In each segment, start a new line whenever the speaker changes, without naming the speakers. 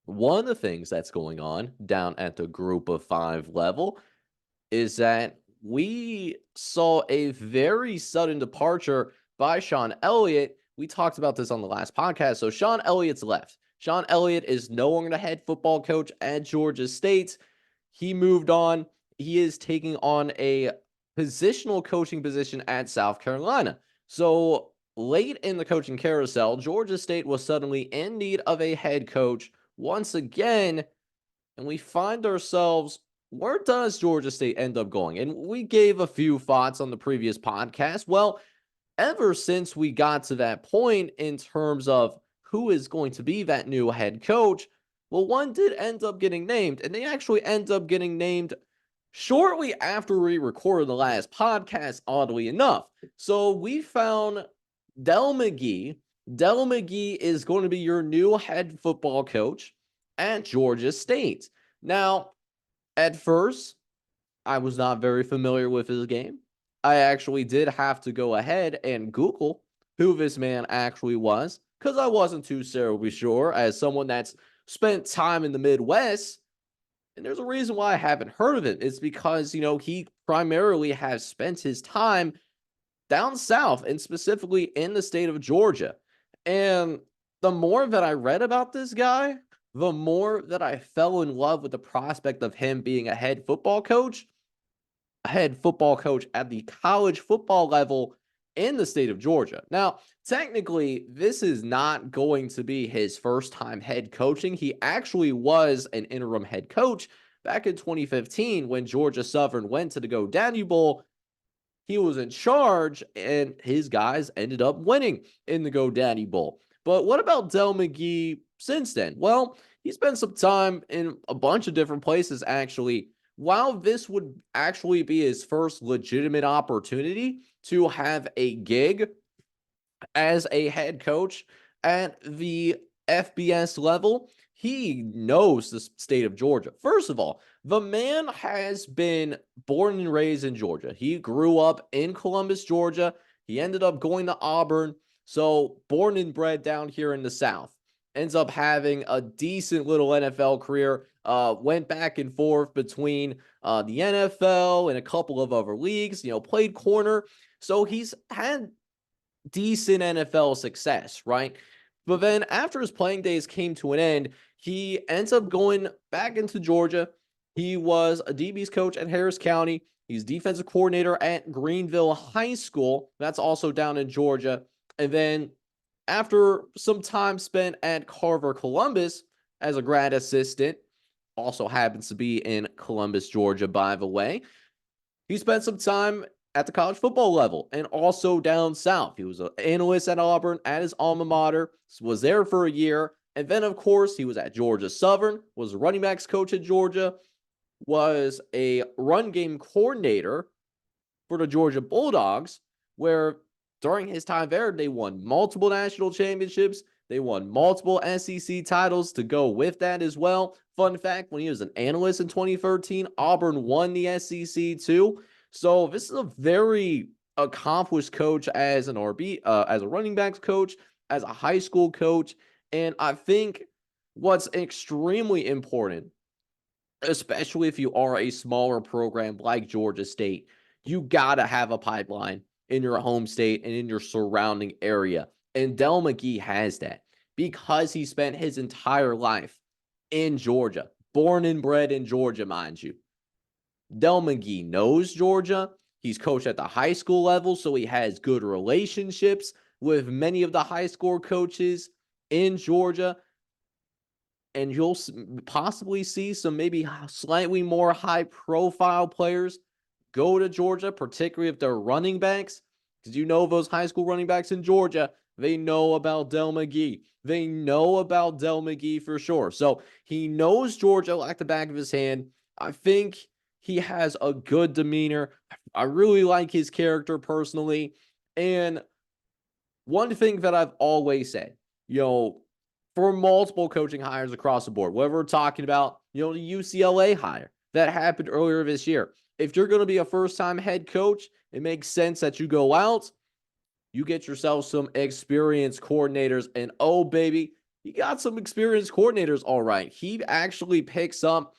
one of the things that's going on down at the group of five level is that we saw a very sudden departure by Sean Elliott. We talked about this on the last podcast. So Sean Elliott's left. Sean Elliott is no longer the head football coach at Georgia State. He moved on. He is taking on a positional coaching position at South Carolina. So late in the coaching carousel, Georgia State was suddenly in need of a head coach once again, and we find ourselves, where does Georgia State end up going? And we gave a few thoughts on the previous podcast. Well, ever since we got to that point in terms of who is going to be that new head coach, well, one did end up getting named, and they actually end up getting named shortly after we recorded the last podcast, oddly enough. So we found Dell McGee. Dell McGee is going to be your new head football coach at Georgia State. Now, at first, I was not very familiar with his game. I actually did have to go ahead and Google who this man actually was because I wasn't too terribly sure as someone that's spent time in the Midwest. And there's a reason why I haven't heard of him. It's because, he primarily has spent his time down south and specifically in the state of Georgia. And the more that I read about this guy, the more that I fell in love with the prospect of him being a head football coach at the college football level in the state of Georgia. Now, technically, this is not going to be his first time head coaching. He actually was an interim head coach back in 2015 when Georgia Southern went to the GoDaddy Bowl. He was in charge, and his guys ended up winning in the GoDaddy Bowl. But what about Dell McGee since then? Well, he spent some time in a bunch of different places, actually. While this would actually be his first legitimate opportunity to have a gig as a head coach at the FBS level, he knows the state of Georgia. First of all, the man has been born and raised in Georgia. He grew up in Columbus, Georgia. He ended up going to Auburn. So, born and bred down here in the South. Ends up having a decent little NFL career. Went back and forth between the NFL and a couple of other leagues, played corner. So, he's had decent NFL success, right? But then after his playing days came to an end, he ends up going back into Georgia. He was a DB's coach at Harris County. He's defensive coordinator at Greenville High School. That's also down in Georgia. And then after some time spent at Carver Columbus as a grad assistant, also happens to be in Columbus, Georgia, by the way, he spent some time at the college football level and also down south. He was an analyst at Auburn at his alma mater, was there for a year. And then, of course, he was at Georgia Southern, was a running backs coach at Georgia, was a run game coordinator for the Georgia Bulldogs, where during his time there, they won multiple national championships. They won multiple SEC titles to go with that as well. Fun fact, when he was an analyst in 2013, Auburn won the SEC too. So this is a very accomplished coach as an RB, as a running backs coach, as a high school coach. And I think what's extremely important, especially if you are a smaller program like Georgia State, you got to have a pipeline in your home state and in your surrounding area. And Dell McGee has that because he spent his entire life in Georgia, born and bred in Georgia, mind you. Dell McGee knows Georgia. He's coached at the high school level, so he has good relationships with many of the high school coaches in Georgia. And you'll possibly see some maybe slightly more high-profile players go to Georgia, particularly if they're running backs, because those high school running backs in Georgia, they know about Dell McGee. They know about Dell McGee for sure. So he knows Georgia like the back of his hand. I think he has a good demeanor. I really like his character personally. And one thing that I've always said, for multiple coaching hires across the board, whether we're talking about, the UCLA hire that happened earlier this year. If you're going to be a first-time head coach, it makes sense that you go out, you get yourself some experienced coordinators, and oh, baby, he got some experienced coordinators, all right. He actually picks up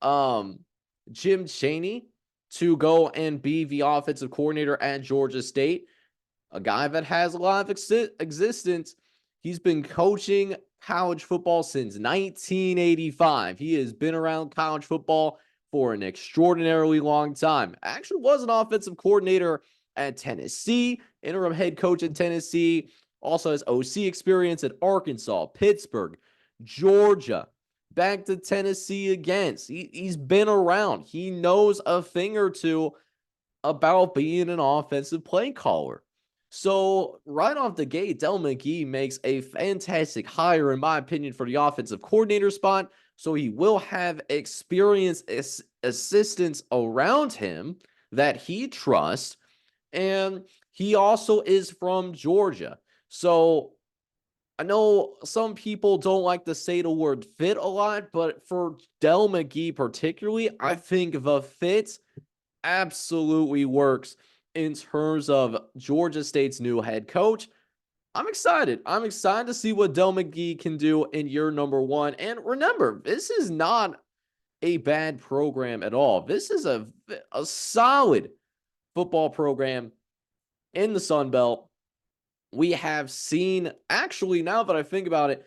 um, Jim Chaney to go and be the offensive coordinator at Georgia State, a guy that has a lot of existence. He's been coaching college football since 1985. He has been around college football for an extraordinarily long time. Actually was an offensive coordinator at Tennessee, interim head coach at Tennessee, also has OC experience at Arkansas, Pittsburgh, Georgia, back to Tennessee again. He's been around. He knows a thing or two about being an offensive play caller. So, right off the gate, Del McGee makes a fantastic hire, in my opinion, for the offensive coordinator spot. So, he will have experienced assistants around him that he trusts. And he also is from Georgia. So, I know some people don't like to say the word fit a lot, but for Del McGee particularly, I think the fit absolutely works in terms of Georgia State's new head coach. I'm excited. I'm excited to see what Del McGee can do in year number one. And remember, this is not a bad program at all. This is a solid football program in the Sun Belt. We have seen, actually, now that I think about it,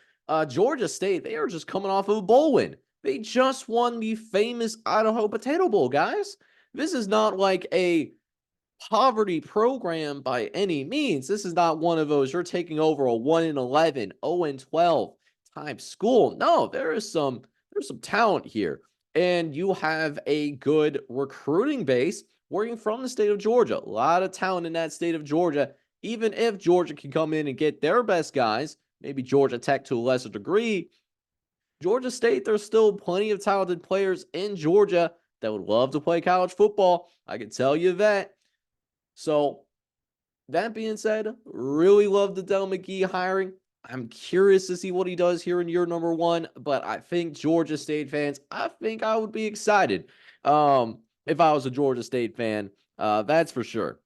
Georgia State, they are just coming off of a bowl win. They just won the famous Idaho Potato Bowl, guys. This is not like a poverty program by any means. This is not one of those you're taking over a 1-11, 0-12 type school. No, there's some talent here. And you have a good recruiting base working from the state of Georgia. A lot of talent in that state of Georgia. Even if Georgia can come in and get their best guys, maybe Georgia Tech to a lesser degree, Georgia State, there's still plenty of talented players in Georgia that would love to play college football. I can tell you that. So, that being said, really love the Del McGee hiring. I'm curious to see what he does here in year number one, but I think Georgia State fans, I think I would be excited if I was a Georgia State fan. That's for sure.